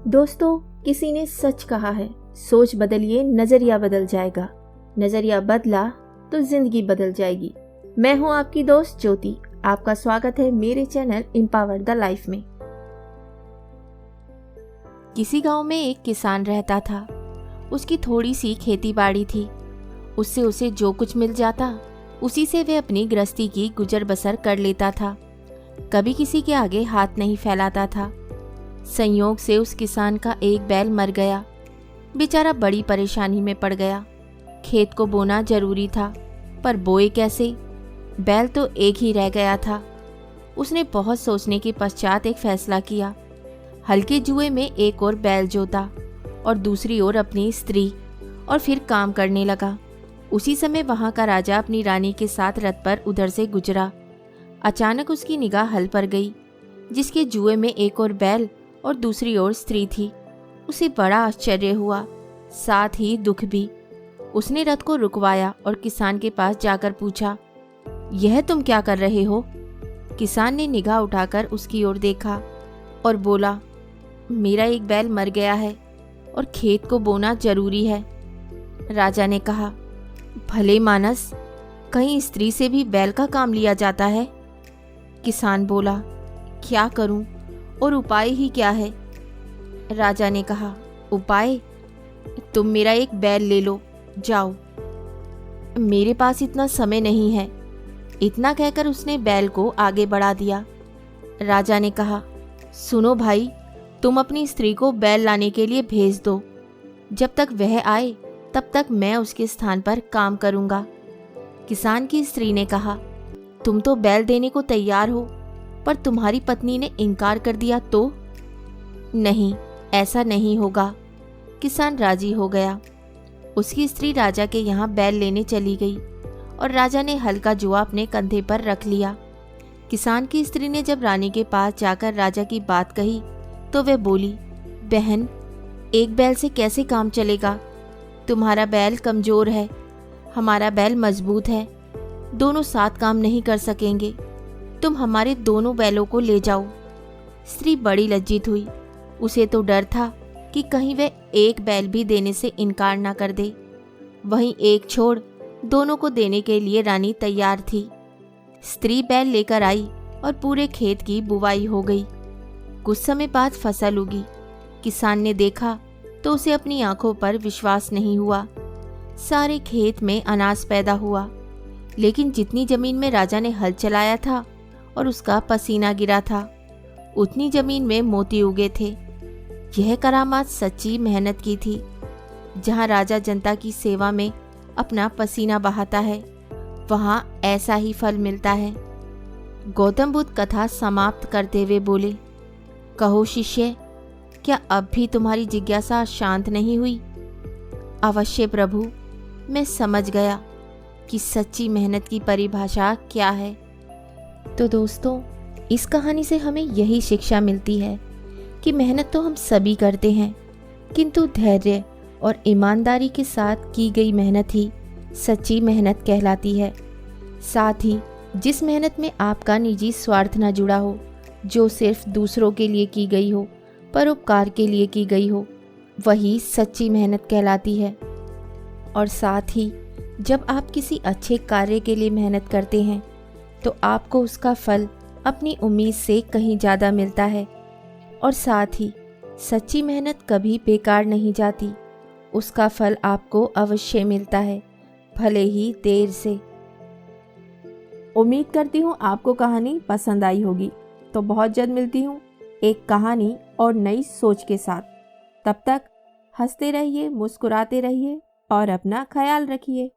दोस्तों, किसी ने सच कहा है, सोच बदलिए नजरिया बदल जाएगा। नजरिया बदला तो जिंदगी बदल जाएगी। मैं हूं आपकी दोस्त ज्योति। आपका स्वागत है मेरे चैनल एम्पावर द लाइफ में। किसी गांव में एक किसान रहता था। उसकी थोड़ी सी खेती बाड़ी थी। उससे उसे जो कुछ मिल जाता उसी से वह अपनी गृहस्थी की गुजर बसर कर लेता था। कभी किसी के आगे हाथ नहीं फैलाता था। संयोग से उस किसान का एक बैल मर गया। बेचारा बड़ी परेशानी में पड़ गया। खेत को बोना जरूरी था, पर बोए कैसे? बैल तो एक ही रह गया था। उसने बहुत सोचने के पश्चात एक फैसला किया। हल्के जुए में एक और बैल जोता और दूसरी ओर अपनी स्त्री, और फिर काम करने लगा। उसी समय वहां का राजा अपनी रानी के साथ रथ पर उधर से गुजरा। अचानक उसकी निगाह हल पर गई, जिसके जुए में एक और बैल और दूसरी ओर स्त्री थी। उसे बड़ा आश्चर्य हुआ, साथ ही दुख भी। उसने रथ को रुकवाया और किसान के पास जाकर पूछा, यह तुम क्या कर रहे हो? किसान ने निगाह उठाकर उसकी ओर देखा और बोला, मेरा एक बैल मर गया है और खेत को बोना जरूरी है। राजा ने कहा, भले मानस, कहीं स्त्री से भी बैल का काम लिया जाता है? किसान बोला, क्या करूं और उपाय ही क्या है? राजा ने कहा, उपाय? तुम मेरा एक बैल ले लो, जाओ। मेरे पास इतना समय नहीं है। इतना कहकर उसने बैल को आगे बढ़ा दिया। राजा ने कहा, सुनो भाई, तुम अपनी स्त्री को बैल लाने के लिए भेज दो। जब तक वह आए तब तक मैं उसके स्थान पर काम करूंगा। किसान की स्त्री ने कहा, तुम तो बैल देने को तैयार हो, पर तुम्हारी पत्नी ने इनकार कर दिया तो? नहीं, ऐसा नहीं होगा। किसान राजी हो गया। उसकी स्त्री राजा के यहाँ बैल लेने चली गई और राजा ने हल्का जुआ अपने कंधे पर रख लिया। किसान की स्त्री ने जब रानी के पास जाकर राजा की बात कही तो वह बोली, बहन, एक बैल से कैसे काम चलेगा? तुम्हारा बैल कमजोर है, हमारा बैल मजबूत है। दोनों साथ काम नहीं कर सकेंगे। तुम हमारे दोनों बैलों को ले जाओ। स्त्री बड़ी लज्जित हुई। उसे तो डर था कि कहीं वह एक बैल भी देने से इनकार ना कर दे। वहीं एक छोड़ दोनों को देने के लिए रानी तैयार थी। स्त्री बैल लेकर आई और पूरे खेत की बुवाई हो गई। कुछ समय बाद फसल उगी। किसान ने देखा तो उसे अपनी आंखों पर विश्वास नहीं हुआ। सारे खेत में अनाज पैदा हुआ, लेकिन जितनी जमीन में राजा ने हल चलाया था और उसका पसीना गिरा था, उतनी जमीन में मोती उगे थे। यह करामात सच्ची मेहनत की थी। जहां राजा जनता की सेवा में अपना पसीना बहाता है, वहां ऐसा ही फल मिलता है। गौतम बुद्ध कथा समाप्त करते हुए बोले, कहो शिष्य, क्या अब भी तुम्हारी जिज्ञासा शांत नहीं हुई? अवश्य प्रभु, मैं समझ गया कि सच्ची मेहनत की परिभाषा क्या है। तो दोस्तों, इस कहानी से हमें यही शिक्षा मिलती है कि मेहनत तो हम सभी करते हैं, किंतु धैर्य और ईमानदारी के साथ की गई मेहनत ही सच्ची मेहनत कहलाती है। साथ ही जिस मेहनत में आपका निजी स्वार्थ न जुड़ा हो, जो सिर्फ दूसरों के लिए की गई हो, परोपकार के लिए की गई हो, वही सच्ची मेहनत कहलाती है। और साथ ही जब आप किसी अच्छे कार्य के लिए मेहनत करते हैं तो आपको उसका फल अपनी उम्मीद से कहीं ज़्यादा मिलता है। और साथ ही सच्ची मेहनत कभी बेकार नहीं जाती। उसका फल आपको अवश्य मिलता है, भले ही देर से। उम्मीद करती हूँ आपको कहानी पसंद आई होगी। तो बहुत जल्द मिलती हूँ एक कहानी और नई सोच के साथ। तब तक हंसते रहिए, मुस्कुराते रहिए और अपना ख्याल रखिए।